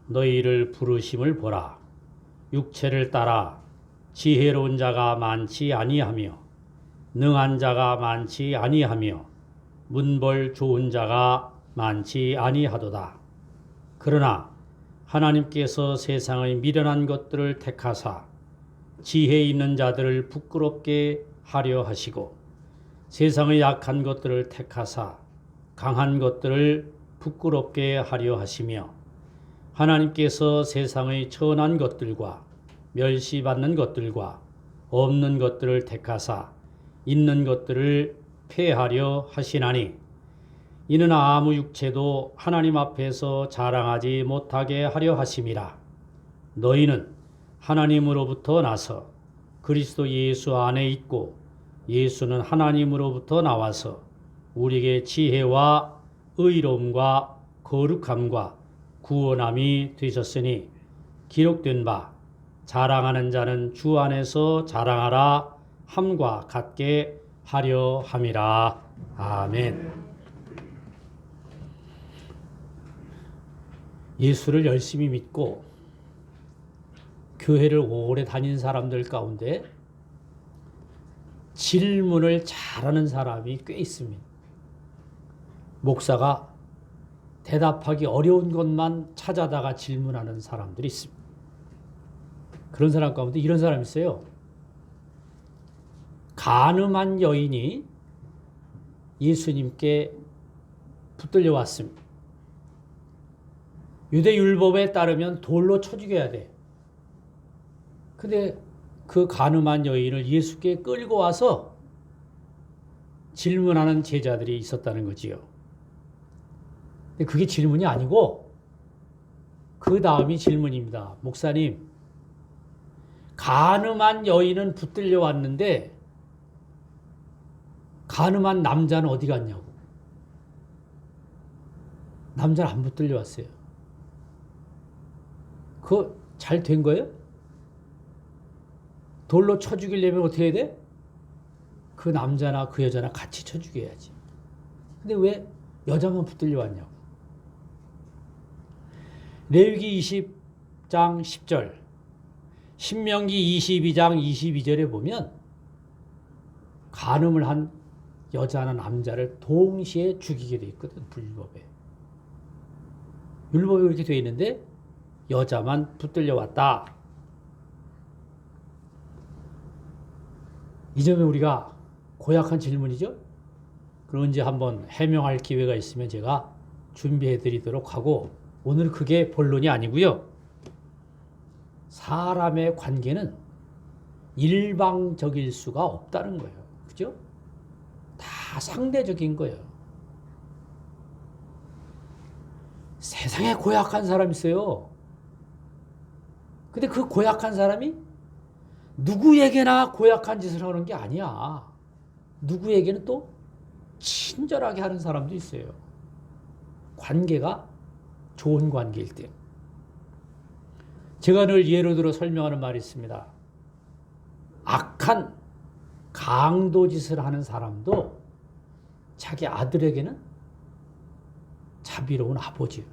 너희를 부르심을 보라. 육체를 따라 지혜로운 자가 많지 아니하며 능한 자가 많지 아니하며 문벌 좋은 자가 많지 아니하도다. 그러나 하나님께서 세상의 미련한 것들을 택하사 지혜 있는 자들을 부끄럽게 하려 하시고 세상의 약한 것들을 택하사 강한 것들을 부끄럽게 하려 하시며 하나님께서 세상의 천한 것들과 멸시받는 것들과 없는 것들을 택하사 있는 것들을 폐하려 하시나니 이는 아무 육체도 하나님 앞에서 자랑하지 못하게 하려 하심이라. 너희는 하나님으로부터 나서 그리스도 예수 안에 있고 예수는 하나님으로부터 나와서 우리에게 지혜와 의로움과 거룩함과 구원함이 되셨으니 기록된 바 자랑하는 자는 주 안에서 자랑하라 함과 같게 하려 함이라. 아멘. 예수를 열심히 믿고 교회를 오래 다닌 사람들 가운데 질문을 잘하는 사람이 꽤 있습니다. 목사가 대답하기 어려운 것만 찾아다가 질문하는 사람들이 있습니다. 그런 사람 가운데 이런 사람이 있어요. 간음한 여인이 예수님께 붙들려 왔습니다. 유대 율법에 따르면 돌로 쳐 죽여야 돼. 근데 그 간음한 여인을 예수께 끌고 와서 질문하는 제자들이 있었다는 거지요. 근데 그게 질문이 아니고 그 다음이 질문입니다. 목사님, 간음한 여인은 붙들려 왔는데 간음한 남자는 어디 갔냐고. 남자는 안 붙들려 왔어요. 그거 잘 된 거예요? 돌로 쳐 죽이려면 어떻게 해야 돼? 그 남자나 그 여자나 같이 쳐 죽여야지. 근데 왜 여자만 붙들려 왔냐고. 레위기 20장 10절, 신명기 22장 22절에 보면 간음을 한 여자나 남자를 동시에 죽이게 돼 있거든, 율법에. 율법에 그렇게 돼 있는데 여자만 붙들려 왔다. 이 점에 우리가 고약한 질문이죠? 그럼 언제 한번 해명할 기회가 있으면 제가 준비해 드리도록 하고, 오늘 그게 본론이 아니고요. 사람의 관계는 일방적일 수가 없다는 거예요. 그죠? 다 상대적인 거예요. 세상에 고약한 사람이 있어요. 근데 그 고약한 사람이 누구에게나 고약한 짓을 하는 게 아니야. 누구에게는 또 친절하게 하는 사람도 있어요. 관계가 좋은 관계일 때. 제가 늘 예로 들어 설명하는 말이 있습니다. 악한 강도짓을 하는 사람도 자기 아들에게는 자비로운 아버지예요.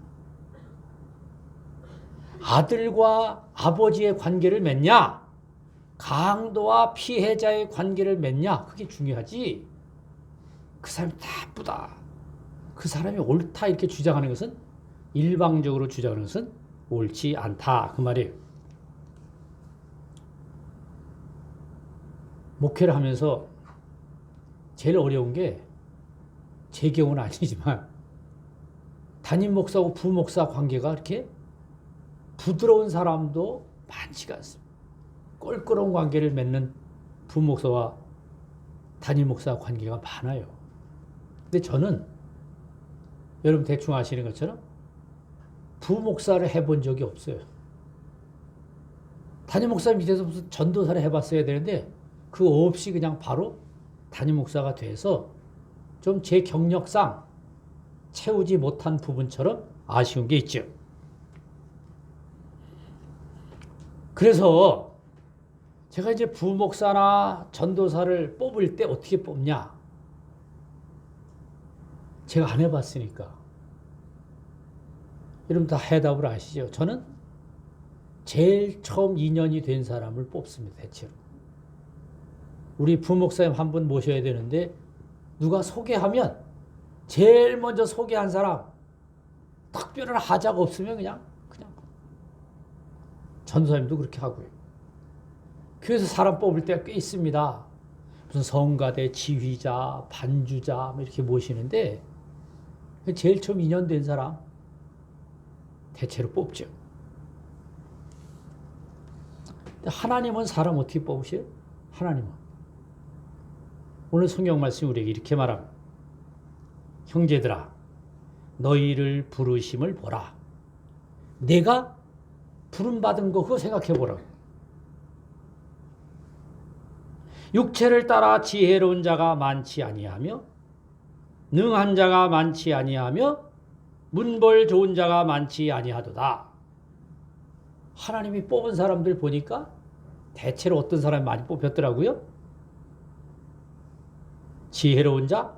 아들과 아버지의 관계를 맺냐, 강도와 피해자의 관계를 맺냐, 그게 중요하지. 그 사람이 나쁘다, 그 사람이 옳다 이렇게 주장하는 것은, 일방적으로 주장하는 것은 옳지 않다, 그 말이에요. 목회를 하면서 제일 어려운 게, 제 경우는 아니지만 담임 목사하고 부목사 관계가 그렇게 부드러운 사람도 많지가 않습니다. 껄끄러운 관계를 맺는 부목사와 담임 목사 관계가 많아요. 근데 저는 여러분 대충 아시는 것처럼 부목사를 해본 적이 없어요. 담임 목사 밑에서 무슨 전도사를 해봤어야 되는데 그거 없이 그냥 바로 담임 목사가 돼서 좀 제 경력상 채우지 못한 부분처럼 아쉬운 게 있죠. 그래서 제가 이제 부목사나 전도사를 뽑을 때 어떻게 뽑냐? 제가 안 해봤으니까. 여러분 다 해답을 아시죠? 저는 제일 처음 인연이 된 사람을 뽑습니다. 대체로. 우리 부목사님 한 분 모셔야 되는데 누가 소개하면 제일 먼저 소개한 사람 특별한 하자가 없으면 그냥 전도사님도 그렇게 하고요. 교회에서 사람 뽑을 때가 꽤 있습니다. 무슨 성가대, 지휘자, 반주자 이렇게 모시는데 제일 처음 인연된 사람 대체로 뽑죠. 하나님은 사람 어떻게 뽑으셔요? 하나님은 오늘 성경 말씀이 우리에게 이렇게 말합니다. 형제들아 너희를 부르심을 보라. 내가 부름받은 거 그거 생각해 보라고. 육체를 따라 지혜로운 자가 많지 아니하며 능한 자가 많지 아니하며 문벌 좋은 자가 많지 아니하도다. 하나님이 뽑은 사람들 보니까 대체로 어떤 사람이 많이 뽑혔더라고요. 지혜로운 자,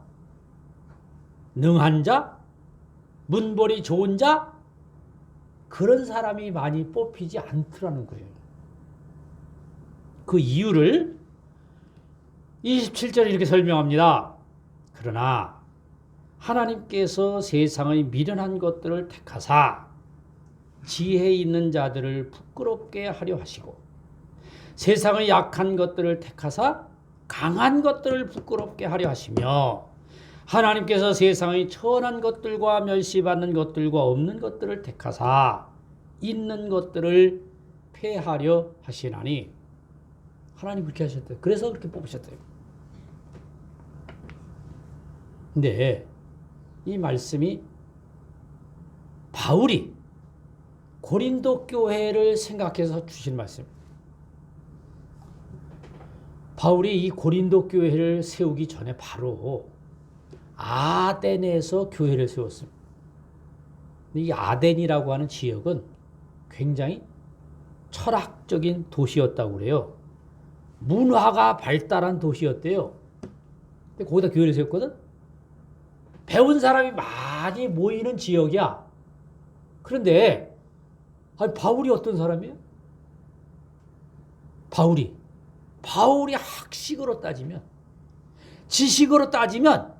능한 자, 문벌이 좋은 자, 그런 사람이 많이 뽑히지 않더라는 거예요. 그 이유를 27절에 이렇게 설명합니다. 그러나 하나님께서 세상의 미련한 것들을 택하사 지혜 있는 자들을 부끄럽게 하려 하시고 세상의 약한 것들을 택하사 강한 것들을 부끄럽게 하려 하시며 하나님께서 세상의 천한 것들과 멸시받는 것들과 없는 것들을 택하사 있는 것들을 폐하려 하시나니 하나님 그렇게 하셨대요. 그래서 그렇게 뽑으셨대요. 근데 이 말씀이 바울이 고린도 교회를 생각해서 주신 말씀입니다. 바울이 이 고린도 교회를 세우기 전에 바로 아덴에서 교회를 세웠습니다. 이 아덴이라고 하는 지역은 굉장히 철학적인 도시였다고 그래요. 문화가 발달한 도시였대요. 근데 거기다 교회를 세웠거든? 배운 사람이 많이 모이는 지역이야. 그런데 바울이 어떤 사람이에요? 바울이 학식으로 따지면, 지식으로 따지면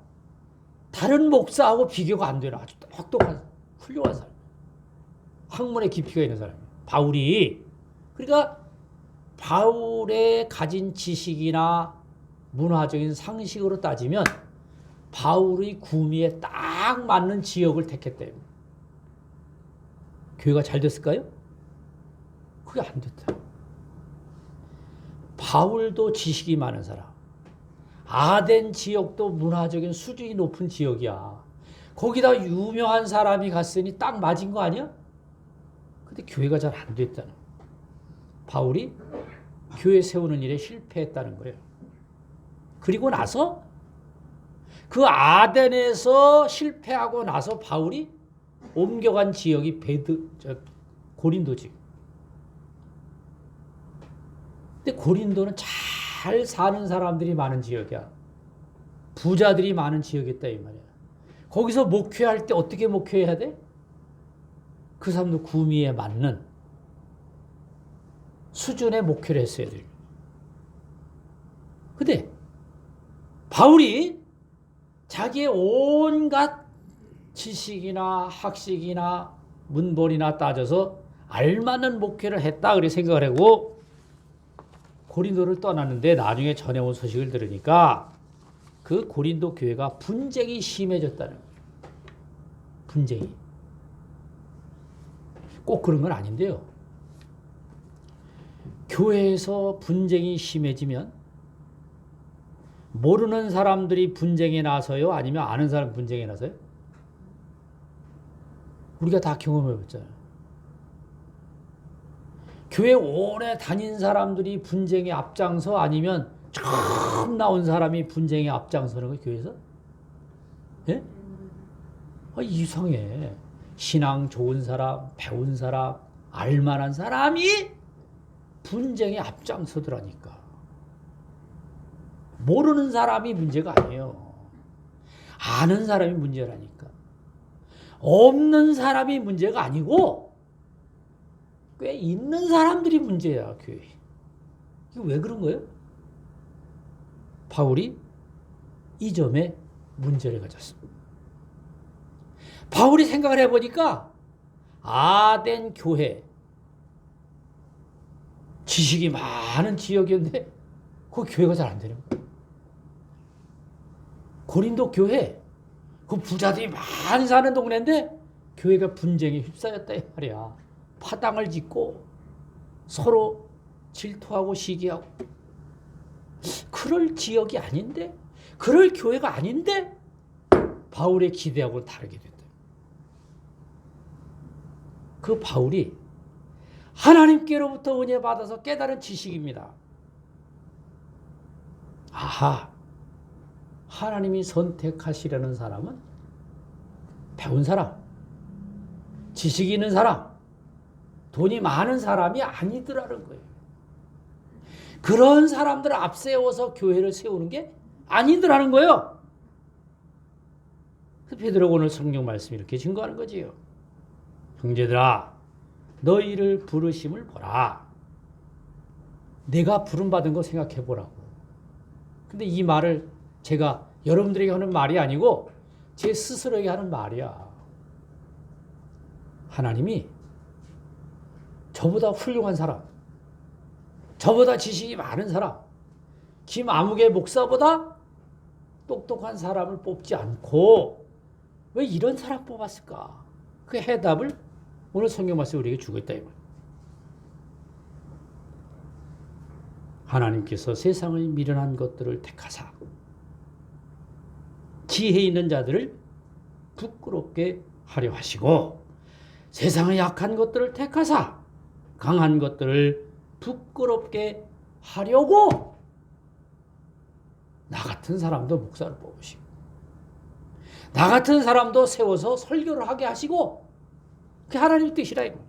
다른 목사하고 비교가 안 되는 아주 똑똑한 훌륭한 사람. 학문의 깊이가 있는 사람이에요. 바울이. 그러니까 바울의 가진 지식이나 문화적인 상식으로 따지면 바울의 구미에 딱 맞는 지역을 택했대요. 교회가 잘 됐을까요? 그게 안 됐다. 바울도 지식이 많은 사람. 아덴 지역도 문화적인 수준이 높은 지역이야. 거기다 유명한 사람이 갔으니 딱 맞은 거 아니야? 근데 교회가 잘 안 됐다는. 바울이 교회 세우는 일에 실패했다는 거예요. 그리고 나서 그 아덴에서 실패하고 나서 바울이 옮겨간 지역이 고린도지. 근데 고린도는 잘 사는 사람들이 많은 지역이야. 부자들이 많은 지역이었다 이 말이야. 거기서 목회할 때 어떻게 목회해야 돼? 그 사람도 구미에 맞는 수준의 목회를 했어야 돼. 근데 바울이 자기의 온갖 지식이나 학식이나 문벌이나 따져서 알맞는 목회를 했다 그렇게 생각을 하고 고린도를 떠났는데 나중에 전해온 소식을 들으니까 그 고린도 교회가 분쟁이 심해졌다는 거예요. 분쟁이. 꼭 그런 건 아닌데요. 교회에서 분쟁이 심해지면 모르는 사람들이 분쟁에 나서요? 아니면 아는 사람 분쟁에 나서요? 우리가 다 경험해봤잖아요. 교회 오래 다닌 사람들이 분쟁에 앞장서 아니면 처음 나온 사람이 분쟁에 앞장서는 거예요, 교회에서? 예? 이상해. 신앙 좋은 사람, 배운 사람, 알만한 사람이 분쟁에 앞장서더라니까. 모르는 사람이 문제가 아니에요. 아는 사람이 문제라니까. 없는 사람이 문제가 아니고 꽤 있는 사람들이 문제야, 교회. 이거 왜 그런 거예요? 바울이 이 점에 문제를 가졌습니다. 바울이 생각을 해보니까 아덴 교회, 지식이 많은 지역이었는데 그 교회가 잘 안 되는 거예요. 고린도 교회, 그 부자들이 많이 사는 동네인데 교회가 분쟁에 휩싸였다 이 말이야. 파당을 짓고 서로 질투하고 시기하고. 그럴 지역이 아닌데, 그럴 교회가 아닌데 바울의 기대하고는 다르게 됐다. 그 바울이 하나님께로부터 은혜 받아서 깨달은 지식입니다. 아하, 하나님이 선택하시려는 사람은 배운 사람, 지식이 있는 사람, 돈이 많은 사람이 아니더라는 거예요. 그런 사람들을 앞세워서 교회를 세우는 게 아니더라는 거예요. 베드로가 오늘 성경 말씀이 이렇게 증거하는 거지요. 형제들아, 너희를 부르심을 보라. 내가 부름받은 거 생각해 보라고. 근데 이 말을 제가 여러분들에게 하는 말이 아니고 제 스스로에게 하는 말이야. 하나님이 저보다 훌륭한 사람, 저보다 지식이 많은 사람, 김아무개 목사보다 똑똑한 사람을 뽑지 않고 왜 이런 사람 뽑았을까? 그 해답을 오늘 성경 말씀이 우리에게 주고 있다. 하나님께서 세상의 미련한 것들을 택하사 지혜 있는 자들을 부끄럽게 하려 하시고 세상의 약한 것들을 택하사 강한 것들을 부끄럽게 하려고 나 같은 사람도 목사를 뽑으시고 나 같은 사람도 세워서 설교를 하게 하시고 그게 하나님의 뜻이라 이거.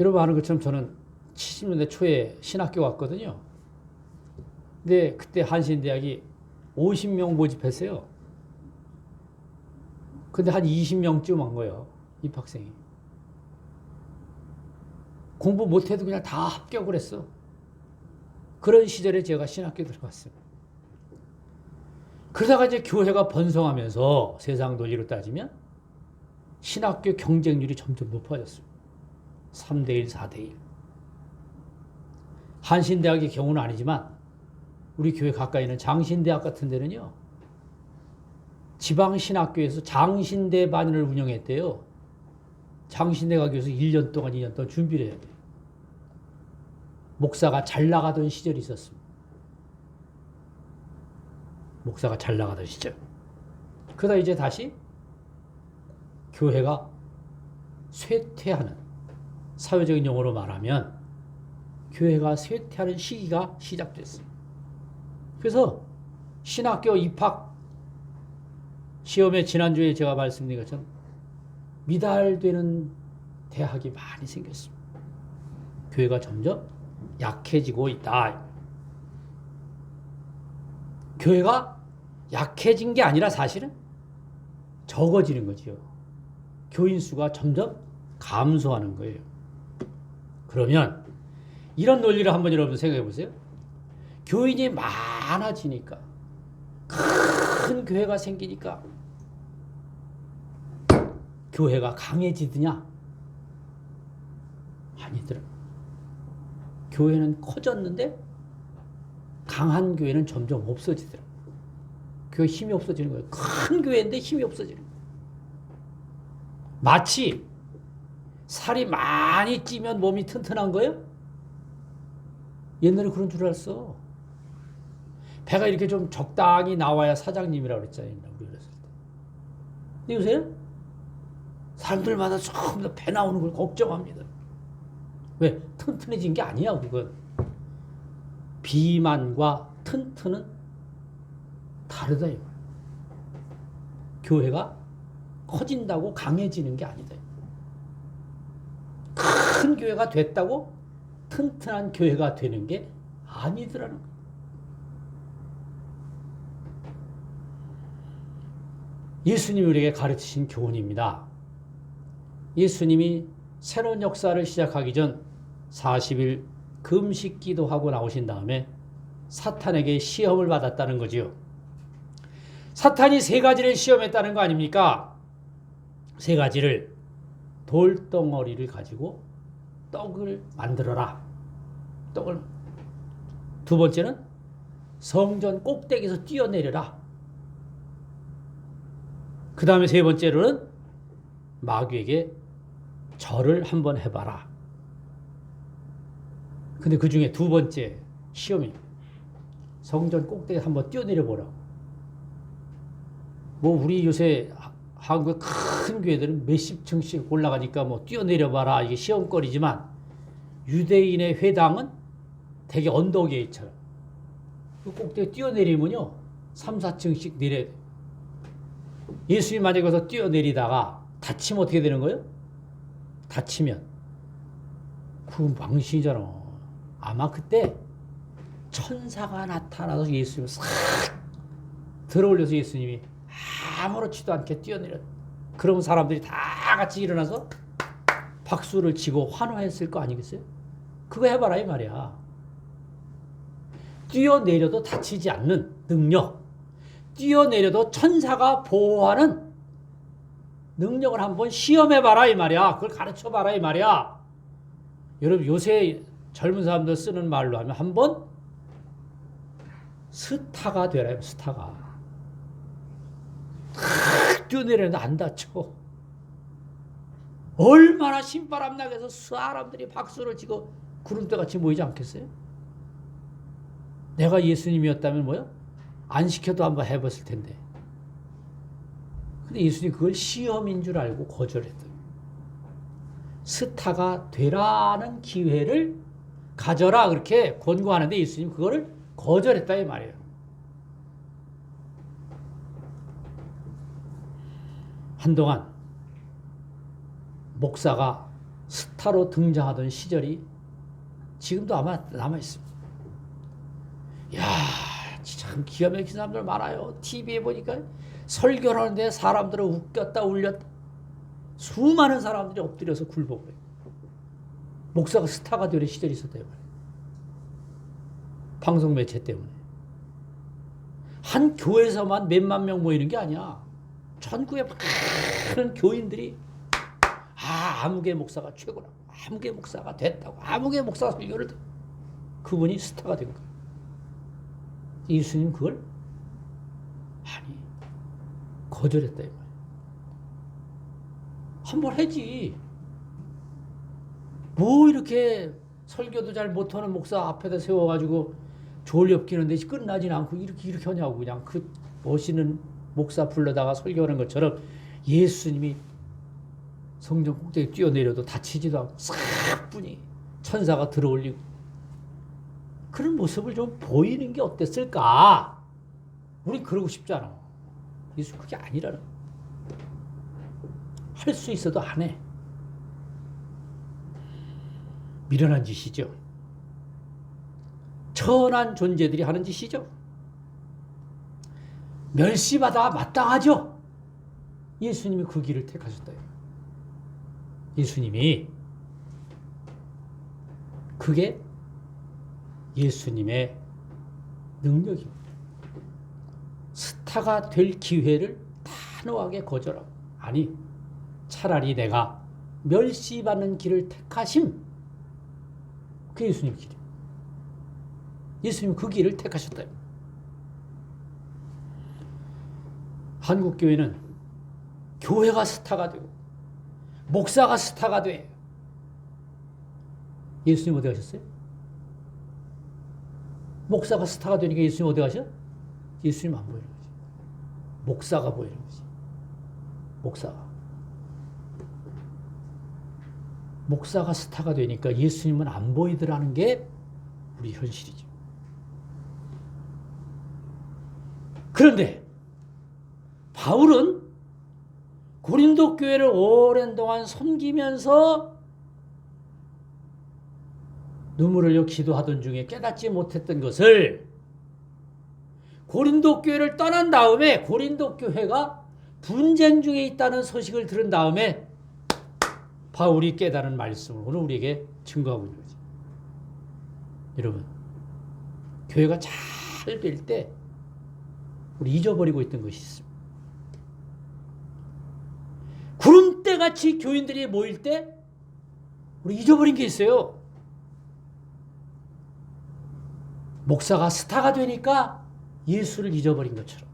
여러분 아는 것처럼 저는 70년대 초에 신학교 왔거든요. 근데 그때 한신대학이 50명 모집했어요. 근데 한 20명쯤 한 거예요. 입학생이. 공부 못해도 그냥 다 합격을 했어. 그런 시절에 제가 신학교 들어갔어요. 그러다가 이제 교회가 번성하면서 세상 논리로 따지면 신학교 경쟁률이 점점 높아졌어요. 3대1, 4대1. 한신대학의 경우는 아니지만 우리 교회 가까이 있는 장신대학 같은 데는요. 지방신학교에서 장신대반을 운영했대요. 장신대 가기 위해서 1년 동안, 2년 동안 준비를 해야 돼요. 목사가 잘 나가던 시절이 있었습니다. 목사가 잘 나가던 시절. 그러다 이제 다시 교회가 쇠퇴하는, 사회적인 용어로 말하면 교회가 쇠퇴하는 시기가 시작됐어요. 그래서 신학교 입학 시험에 지난주에 제가 말씀드린 것처럼 미달되는 대학이 많이 생겼습니다. 교회가 점점 약해지고 있다. 교회가 약해진 게 아니라 사실은 적어지는 거지요. 교인 수가 점점 감소하는 거예요. 그러면 이런 논리를 한번 여러분 생각해 보세요. 교인이 많아지니까, 큰 교회가 생기니까 교회가 강해지느냐? 아니더라. 교회는 커졌는데 강한 교회는 점점 없어지더라. 교회 힘이 없어지는 거예요. 큰 교회인데 힘이 없어지는 거예요. 마치 살이 많이 찌면 몸이 튼튼한 거예요? 옛날에 그런 줄 알았어. 배가 이렇게 좀 적당히 나와야 사장님이라고 그랬잖아요. 우리 어렸을 때. 근데 요새 사람들마다 전부 다 배 나오는 걸 걱정합니다. 왜? 튼튼해진 게 아니야, 그건. 비만과 튼튼은 다르다, 이거. 교회가 커진다고 강해지는 게 아니다. 큰 교회가 됐다고 튼튼한 교회가 되는 게 아니더라는 거예요. 예수님이 우리에게 가르치신 교훈입니다. 예수님이 새로운 역사를 시작하기 전 40일 금식 기도하고 나오신 다음에 사탄에게 시험을 받았다는 거지요. 사탄이 세 가지를 시험했다는 거 아닙니까? 세 가지를 돌덩어리를 가지고 떡을 만들어라. 떡을. 두 번째는 성전 꼭대기에서 뛰어내려라. 그 다음에 세 번째로는 마귀에게 절을 한번 해봐라. 근데 그 중에 두 번째 시험이 성전 꼭대기에 한번 뛰어내려보라. 뭐 우리 요새 한국의 큰 교회들은 몇십 층씩 올라가니까 뭐 뛰어내려봐라 이게 시험거리지만 유대인의 회당은 되게 언덕에 있잖아. 그 꼭대기 뛰어내리면요 3, 4층씩 내려야 돼. 예수님 만약에 거기서 뛰어내리다가 다치면 어떻게 되는 거예요? 다치면 그건 망신이잖아. 아마 그때 천사가 나타나서 예수님을 싹 들어올려서 예수님이 아무렇지도 않게 뛰어내렸. 그러면 사람들이 다 같이 일어나서 박수를 치고 환호했을 거 아니겠어요? 그거 해봐라 이 말이야. 뛰어내려도 다치지 않는 능력, 뛰어내려도 천사가 보호하는 능력을 한번 시험해봐라 이 말이야. 그걸 가르쳐봐라 이 말이야. 여러분 요새 젊은 사람들 쓰는 말로 하면 한번 스타가 되라. 스타가 뛰어내리는데 안 다쳐. 얼마나 신바람 나게서 사람들이 박수를 치고 구름대같이 모이지 않겠어요? 내가 예수님이었다면 뭐요? 안 시켜도 한번 해봤을 텐데. 근데 예수님이 그걸 시험인 줄 알고 거절했어요. 스타가 되라는 기회를 가져라 그렇게 권고하는데 예수님 그거를 거절했다 이 말이에요. 한동안 목사가 스타로 등장하던 시절이 지금도 아마 남아있습니다. 이야, 참 기가 막힌 사람들 많아요. TV에 보니까 설교를 하는데 사람들을 웃겼다 울렸다. 수많은 사람들이 엎드려서 굴복해요. 목사가 스타가 되는 시절이 있었대요. 방송 매체 때문에. 한 교회에서만 몇만 명 모이는 게 아니야. 전국에 많은 교인들이 아무개 목사가 최고라고, 아무개 목사가 됐다고, 아무개 목사가 설교를 듣고 그분이 스타가 된 거예요. 예수님 그걸 거절했다 이 말이에요. 한번 해지. 뭐 이렇게 설교도 잘 못하는 목사 앞에다 세워가지고 졸렵기는데 끝나진 않고 이렇게 하냐고. 그냥 그 멋있는 목사 불러다가 설교하는 것처럼 예수님이 성전 꼭대기에 뛰어내려도 다치지도 않고 싹 뿐이 천사가 들어올리고 그런 모습을 좀 보이는 게 어땠을까? 우린 그러고 싶지 않아. 예수 그게 아니라는. 할 수 있어도 안 해. 미련한 짓이죠. 천한 존재들이 하는 짓이죠. 멸시받아 마땅하죠. 예수님이 그 길을 택하셨다. 예수님이 그게 예수님의 능력입니다. 스타가 될 기회를 단호하게 거절하고 아니 차라리 내가 멸시받는 길을 택하심. 그게 예수님 길이에요. 예수님 그 길을 택하셨다. 한국교회는 교회가 스타가 되고 목사가 스타가 돼. 예수님 어디 가셨어요? 목사가 스타가 되니까 예수님 어디 가셔? 예수님 안 보이는 거지. 목사가 보이는 거지. 목사가 스타가 되니까 예수님은 안 보이더라는 게 우리 현실이죠. 그런데 바울은 고린도 교회를 오랜 동안 섬기면서 눈물을 흘려 기도하던 중에 깨닫지 못했던 것을 고린도 교회를 떠난 다음에 고린도 교회가 분쟁 중에 있다는 소식을 들은 다음에 바울이 깨달은 말씀을 오늘 우리에게 증거하고 있는 거죠. 여러분, 교회가 잘 될 때 우리 잊어버리고 있던 것이 있습니다. 구름대같이 교인들이 모일 때 우리 잊어버린 게 있어요. 목사가 스타가 되니까 예수를 잊어버린 것처럼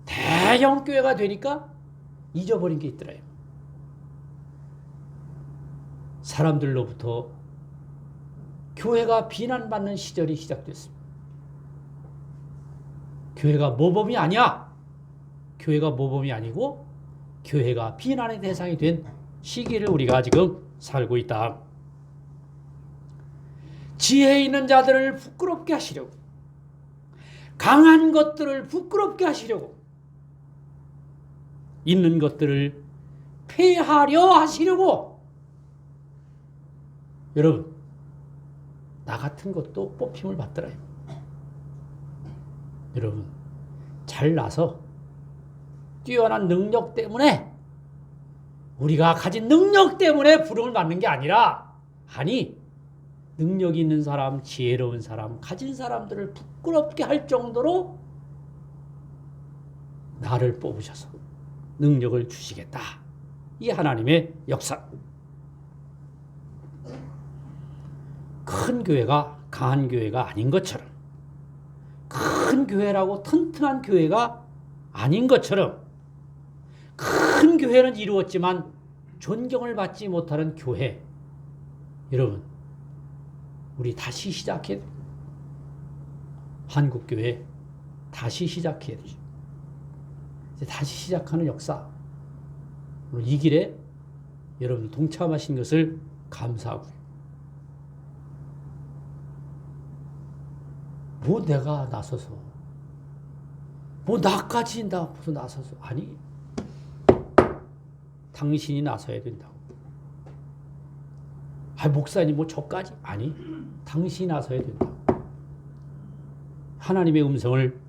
대형 교회가 되니까 잊어버린 게 있더라요. 사람들로부터 교회가 비난받는 시절이 시작됐습니다. 교회가 모범이 아니야. 교회가 모범이 아니고 교회가 비난의 대상이 된 시기를 우리가 지금 살고 있다. 지혜 있는 자들을 부끄럽게 하시려고, 강한 것들을 부끄럽게 하시려고, 있는 것들을 폐하려 하시려고. 여러분, 나 같은 것도 뽑힘을 받더라요. 여러분, 잘나서 뛰어난 능력 때문에, 우리가 가진 능력 때문에 부름을 받는 게 아니라, 아니 능력이 있는 사람, 지혜로운 사람, 가진 사람들을 부끄럽게 할 정도로 나를 뽑으셔서 능력을 주시겠다. 이 하나님의 역사. 큰 교회가 강한 교회가 아닌 것처럼, 큰 교회라고 튼튼한 교회가 아닌 것처럼, 큰 교회는 이루었지만 존경을 받지 못하는 교회. 여러분, 우리 다시 시작해야 돼요. 한국교회 다시 시작해야 되죠. 다시 시작하는 역사. 오늘 이 길에 여러분 동참하신 것을 감사하고요. 뭐 내가 나서서, 뭐 나까지 나서서, 아니 당신이 나서야 된다고. 목사님 뭐 저까지? 아니, 당신이 나서야 된다고. 하나님의 음성을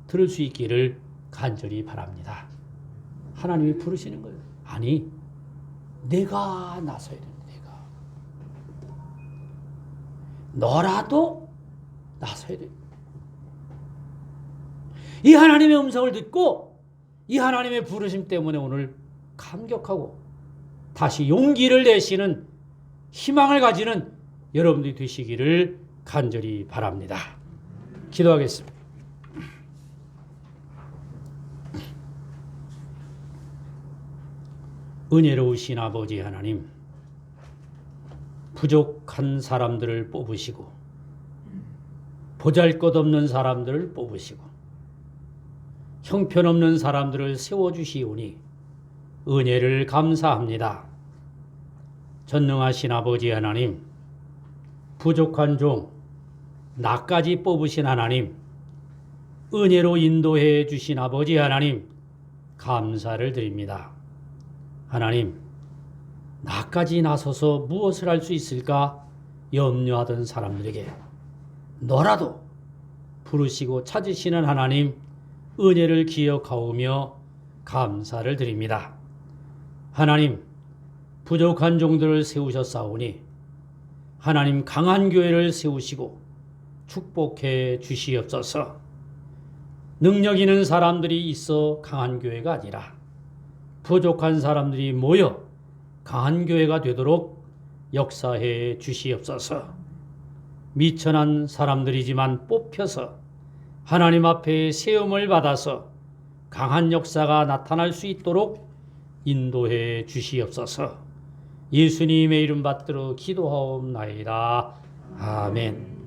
들을 수 있기를 간절히 바랍니다. 하나님이 부르시는 거예요. 아니, 내가 나서야 된다. 내가. 너라도 나서야 된다. 이 하나님의 음성을 듣고 이 하나님의 부르심 때문에 오늘 감격하고 다시 용기를 내시는, 희망을 가지는 여러분들이 되시기를 간절히 바랍니다. 기도하겠습니다. 은혜로우신 아버지 하나님, 부족한 사람들을 뽑으시고 보잘것없는 사람들을 뽑으시고 형편없는 사람들을 세워주시오니 은혜를 감사합니다. 전능하신 아버지 하나님, 부족한 종 나까지 뽑으신 하나님, 은혜로 인도해 주신 아버지 하나님, 감사를 드립니다. 하나님, 나까지 나서서 무엇을 할 수 있을까 염려하던 사람들에게 너라도 부르시고 찾으시는 하나님, 은혜를 기억하오며 감사를 드립니다. 하나님, 부족한 종들을 세우셨사오니 하나님 강한 교회를 세우시고 축복해 주시옵소서. 능력 있는 사람들이 있어 강한 교회가 아니라 부족한 사람들이 모여 강한 교회가 되도록 역사해 주시옵소서. 미천한 사람들이지만 뽑혀서 하나님 앞에 세움을 받아서 강한 역사가 나타날 수 있도록 인도해 주시옵소서. 예수님의 이름 받들어 기도하옵나이다. 아멘.